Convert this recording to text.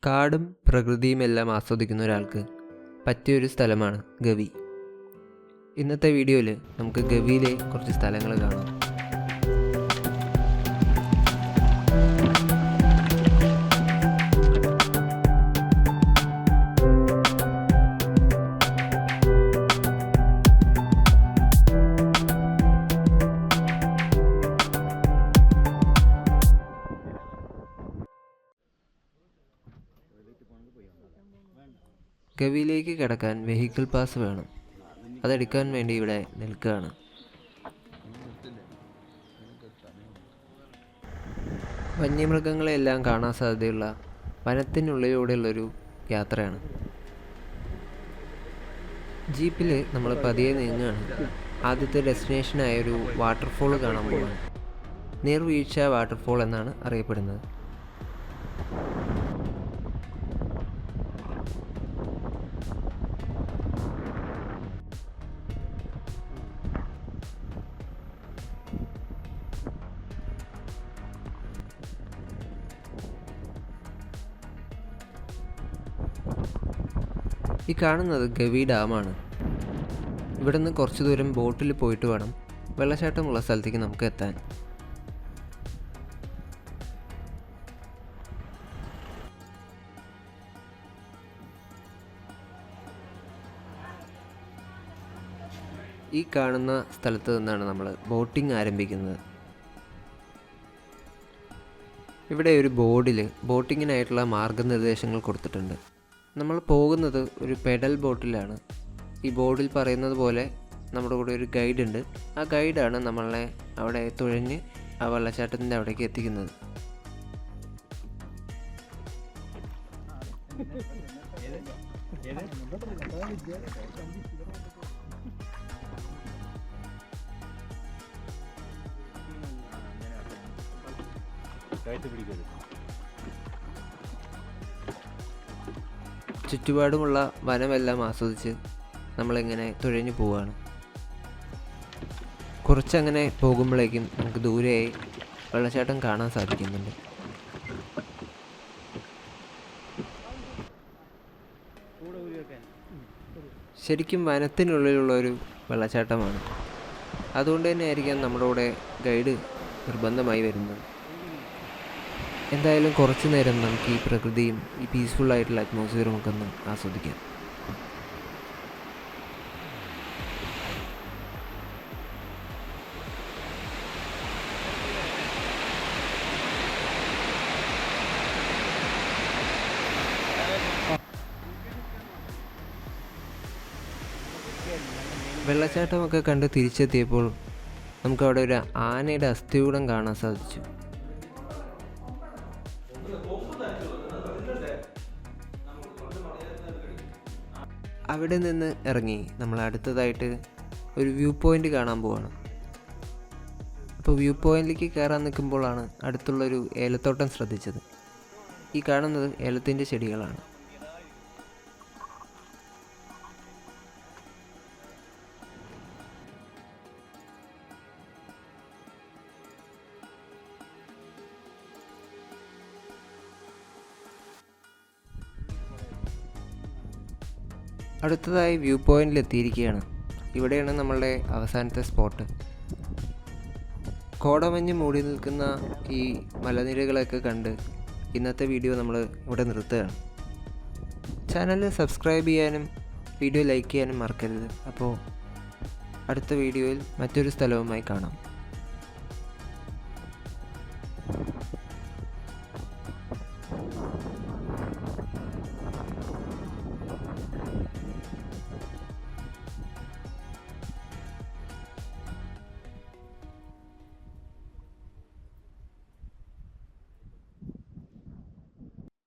കാടും പ്രകൃതിയും എല്ലാം ആസ്വദിക്കുന്ന ഒരാൾക്ക് പറ്റിയൊരു സ്ഥലമാണ് ഗവി. ഇന്നത്തെ വീഡിയോയിൽ നമുക്ക് ഗവിയിലെ കുറച്ച് സ്ഥലങ്ങൾ കാണാം. ഗവിയിലേക്ക് കിടക്കാൻ വെഹിക്കിൾ പാസ് വേണം. അതെടുക്കാൻ വേണ്ടി ഇവിടെ നിൽക്കുകയാണ്. വന്യമൃഗങ്ങളെല്ലാം കാണാൻ സാധ്യതയുള്ള വനത്തിനുള്ളിലൂടെയുള്ളൊരു യാത്രയാണ്. ജീപ്പിൽ നമ്മൾ പതിയെ നീങ്ങുകയാണ്. ആദ്യത്തെ ഡെസ്റ്റിനേഷനായൊരു വാട്ടർഫോൾ കാണാൻ പോവുകയാണ്. നീർവീഴ്ച വാട്ടർഫോൾ എന്നാണ് അറിയപ്പെടുന്നത്. ഈ കാണുന്നത് ഗവി ഡാമാണ്. ഇവിടെ നിന്ന് കുറച്ച് ദൂരം ബോട്ടിൽ പോയിട്ട് വേണം വെള്ളച്ചാട്ടമുള്ള സ്ഥലത്തേക്ക് നമുക്ക് എത്താൻ. ഈ കാണുന്ന സ്ഥലത്ത് നിന്നാണ് നമ്മൾ ബോട്ടിംഗ് ആരംഭിക്കുന്നത്. ഇവിടെ ഒരു ബോർഡിൽ ബോട്ടിങ്ങിനായിട്ടുള്ള മാർഗനിർദ്ദേശങ്ങൾ കൊടുത്തിട്ടുണ്ട്. നമ്മൾ പോകുന്നത് ഒരു പെഡൽ ബോട്ടിലാണ്. ഈ ബോർഡിൽ പറയുന്നത് പോലെ നമ്മുടെ കൂടെ ഒരു ഗൈഡ് ഉണ്ട്. ആ ഗൈഡാണ് നമ്മളെ അവിടെ തുഴഞ്ഞ് ആ വെള്ളച്ചാട്ടത്തിൻ്റെ അവിടേക്ക് എത്തിക്കുന്നത്. ചുറ്റുപാടുമുള്ള വനമെല്ലാം ആസ്വദിച്ച് നമ്മളിങ്ങനെ തുഴഞ്ഞു പോവുകയാണ്. കുറച്ചങ്ങനെ പോകുമ്പോഴേക്കും നമുക്ക് ദൂരെയായി വെള്ളച്ചാട്ടം കാണാൻ സാധിക്കുന്നുണ്ട്. ശരിക്കും വനത്തിനുള്ളിലുള്ളൊരു വെള്ളച്ചാട്ടമാണ്. അതുകൊണ്ട് തന്നെ ആയിരിക്കാം നമ്മുടെ കൂടെ ഗൈഡ് നിർബന്ധമായി വരുന്നത്. എന്തായാലും കുറച്ച് നേരം നമുക്ക് ഈ പ്രകൃതിയും ഈ പീസ്ഫുള്ളായിട്ടുള്ള അറ്റ്മോസ്ഫിയറും ഒക്കെ ഒന്ന് ആസ്വദിക്കാം. വെള്ളച്ചാട്ടമൊക്കെ കണ്ട് തിരിച്ചെത്തിയപ്പോൾ നമുക്കവിടെ ഒരു ആനയുടെ അസ്ഥികൂടം കാണാൻ സാധിച്ചു. അവിടെ നിന്ന് ഇറങ്ങി നമ്മൾ അടുത്തതായിട്ട് ഒരു വ്യൂ പോയിൻ്റ് കാണാൻ പോവാണ്. അപ്പോൾ വ്യൂ പോയിന്റിലേക്ക് കയറാൻ നിൽക്കുമ്പോഴാണ് അടുത്തുള്ളൊരു ഏലത്തോട്ടം ശ്രദ്ധിച്ചത്. ഈ കാണുന്നത് ഏലത്തിൻ്റെ ചെടികളാണ്. അടുത്തതായി വ്യൂ പോയിന്റിൽ എത്തിയിരിക്കുകയാണ്. ഇവിടെയാണ് നമ്മളുടെ അവസാനത്തെ സ്പോട്ട്. കോടമഞ്ഞ് മൂടി നിൽക്കുന്ന ഈ മലനിരകളൊക്കെ കണ്ട് ഇന്നത്തെ വീഡിയോ നമ്മൾ ഇവിടെ നിർത്തുകയാണ്. ചാനൽ സബ്സ്ക്രൈബ് ചെയ്യാനും വീഡിയോ ലൈക്ക് ചെയ്യാനും മറക്കരുത്. അപ്പോൾ അടുത്ത വീഡിയോയിൽ മറ്റൊരു സ്ഥലവുമായി കാണാം.